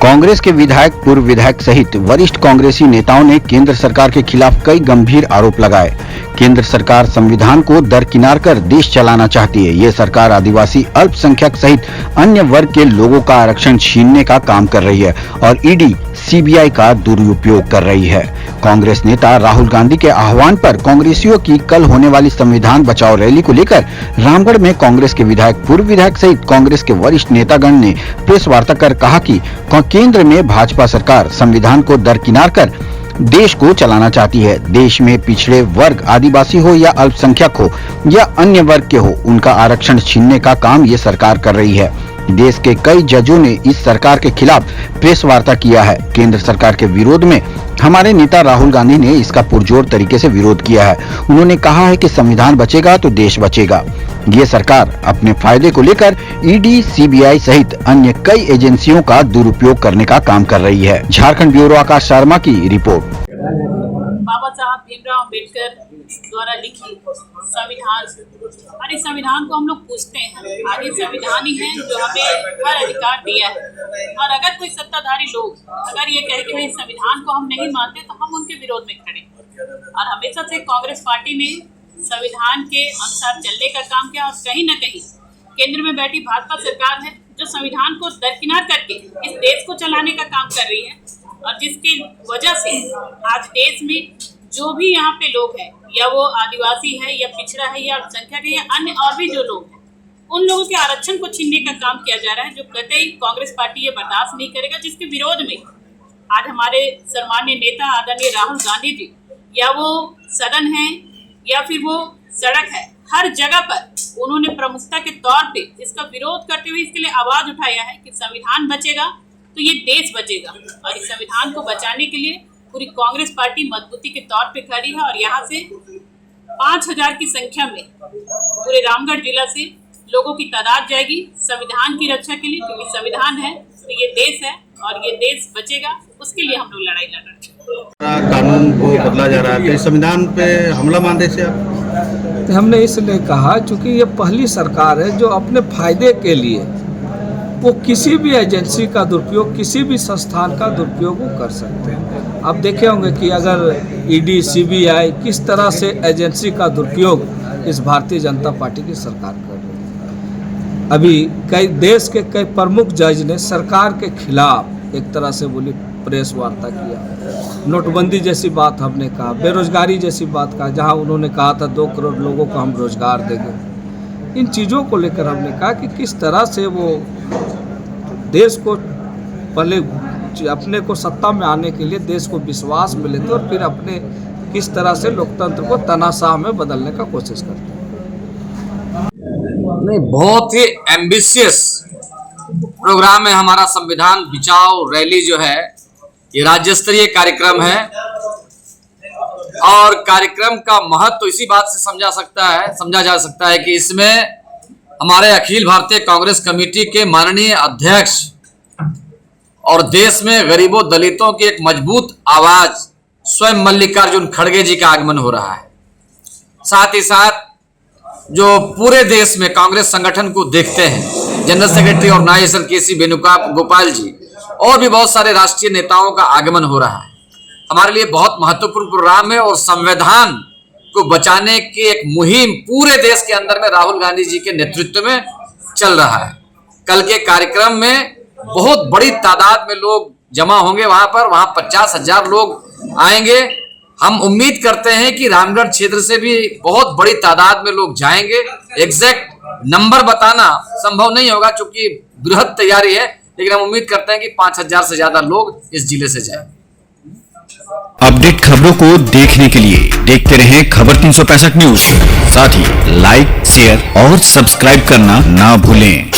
कांग्रेस के विधायक, पूर्व विधायक सहित वरिष्ठ कांग्रेसी नेताओं ने केंद्र सरकार के खिलाफ कई गंभीर आरोप लगाए। केंद्र सरकार संविधान को दरकिनार कर देश चलाना चाहती है। ये सरकार आदिवासी, अल्पसंख्यक सहित अन्य वर्ग के लोगों का आरक्षण छीनने का काम कर रही है और ईडी, सीबीआई का दुरुपयोग कर रही है। कांग्रेस नेता राहुल गांधी के आह्वान पर कांग्रेसियों की कल होने वाली संविधान बचाओ रैली को लेकर रामगढ़ में कांग्रेस के विधायक, पूर्व विधायक सहित कांग्रेस के वरिष्ठ नेतागण ने प्रेस वार्ता कर कहा कि केंद्र में भाजपा सरकार संविधान को दरकिनार कर देश को चलाना चाहती है। देश में पिछड़े वर्ग, आदिवासी हो या अल्पसंख्यक हो या अन्य वर्ग के हो, उनका आरक्षण छीनने का काम ये सरकार कर रही है। देश के कई जजों ने इस सरकार के खिलाफ प्रेस वार्ता किया है। केंद्र सरकार के विरोध में हमारे नेता राहुल गांधी ने इसका पुरजोर तरीके से विरोध किया है। उन्होंने कहा है कि संविधान बचेगा तो देश बचेगा। ये सरकार अपने फायदे को लेकर ईडी, सीबीआई सहित अन्य कई एजेंसियों का दुरुपयोग करने का काम कर रही है। झारखंड ब्यूरो आकाश शर्मा की रिपोर्ट। बाबा साहब भीमराव अम्बेडकर द्वारा लिखी संविधान, और इस संविधान को हम लोग पूछते हैं। आज ये संविधान ही है जो हमें हर अधिकार दिया है। और अगर कोई सत्ताधारी लोग अगर ये कहे कि भाई संविधान को हम नहीं मानते तो हम उनके विरोध में खड़े। और हमेशा से कांग्रेस पार्टी ने संविधान के अनुसार चलने का काम किया और कहीं न कहीं केंद्र में बैठी भाजपा सरकार है जो संविधान को दरकिनार करके इस देश को चलाने का काम कर रही है। और जिसकी वजह से आज देश में जो भी यहाँ पे लोग हैं, या वो आदिवासी है या पिछड़ा है या अल्पसंख्यक है या अन्य और भी जो लोग हैं, उन लोगों के आरक्षण को छीनने का काम किया जा रहा है, जो कतई कांग्रेस पार्टी ये बर्दाश्त नहीं करेगा। जिसके विरोध में आज हमारे सम्मानीय नेता आदरणीय राहुल गांधी जी, या वो सदन है या फिर वो सड़क है, हर जगह पर उन्होंने प्रमुखता के तौर पे इसका विरोध करते हुए इसके लिए आवाज उठाया है कि संविधान बचेगा तो ये देश बचेगा। और इस संविधान को बचाने के लिए पूरी कांग्रेस पार्टी मजबूती के तौर पे खड़ी है। और यहाँ से 5000 की संख्या में पूरे रामगढ़ जिला से लोगों की तादाद जाएगी संविधान की रक्षा के लिए, क्योंकि संविधान है तो ये देश है और ये देश बचेगा, उसके लिए हम लोग लड़ाई लड़ रहे हैं। कानून को बदला जा रहा है, संविधान पे हमला मानने से आप? हमने इसलिए कहा क्योंकि ये पहली सरकार है जो अपने फायदे के लिए वो किसी भी एजेंसी का दुरुपयोग, किसी भी संस्थान का दुरुपयोग वो कर सकते हैं। आप देखे होंगे कि अगर ईडी, सीबीआई किस तरह से एजेंसी का दुरुपयोग इस भारतीय जनता पार्टी की सरकार कर रही है। अभी कई देश के कई प्रमुख जज ने सरकार के खिलाफ एक तरह से बोली प्रेस वार्ता किया। नोटबंदी जैसी बात हमने कहा, बेरोजगारी जैसी बात कहा, जहां उन्होंने कहा था 2 करोड़ लोगों को हम रोजगार देंगे। इन चीज़ों को लेकर हमने कहा कि किस तरह से वो देश को पहले अपने को सत्ता में आने के लिए देश को विश्वास मिले थे और फिर अपने किस तरह से लोकतंत्र को तानाशाह में बदलने का कोशिश करते हैं। नहीं, बहुत ही एम्बिशियस प्रोग्राम है हमारा संविधान बचाओ रैली जो है, ये राज्य स्तरीय कार्यक्रम है। और कार्यक्रम का महत्व इसी बात से समझा जा सकता है कि इसमें हमारे अखिल भारतीय कांग्रेस कमेटी के माननीय अध्यक्ष और देश में गरीबों दलितों की एक मजबूत आवाज स्वयं मल्लिकार्जुन खड़गे जी का आगमन हो रहा है। साथ ही साथ जो पूरे देश में कांग्रेस संगठन को देखते हैं, जनरल सेक्रेटरी ऑर्गेनाइजेशन केसी वेणुगोपाल जी और भी बहुत सारे राष्ट्रीय नेताओं का आगमन हो रहा है। हमारे लिए बहुत महत्वपूर्ण प्रोग्राम है और संविधान को बचाने की एक मुहिम पूरे देश के अंदर में राहुल गांधी जी के नेतृत्व में चल रहा है। कल के कार्यक्रम में बहुत बड़ी तादाद में लोग जमा होंगे वहां 50,000 लोग आएंगे। हम उम्मीद करते हैं कि रामगढ़ क्षेत्र से भी बहुत बड़ी तादाद में लोग जाएंगे। एग्जैक्ट नंबर बताना संभव नहीं होगा क्योंकि बृहद तैयारी है, लेकिन हम उम्मीद करते हैं कि 5000 से ज्यादा लोग इस जिले से जाएं। अपडेट खबरों को देखने के लिए देखते रहें खबर 365 न्यूज। साथ ही लाइक, शेयर और सब्सक्राइब करना ना भूलें।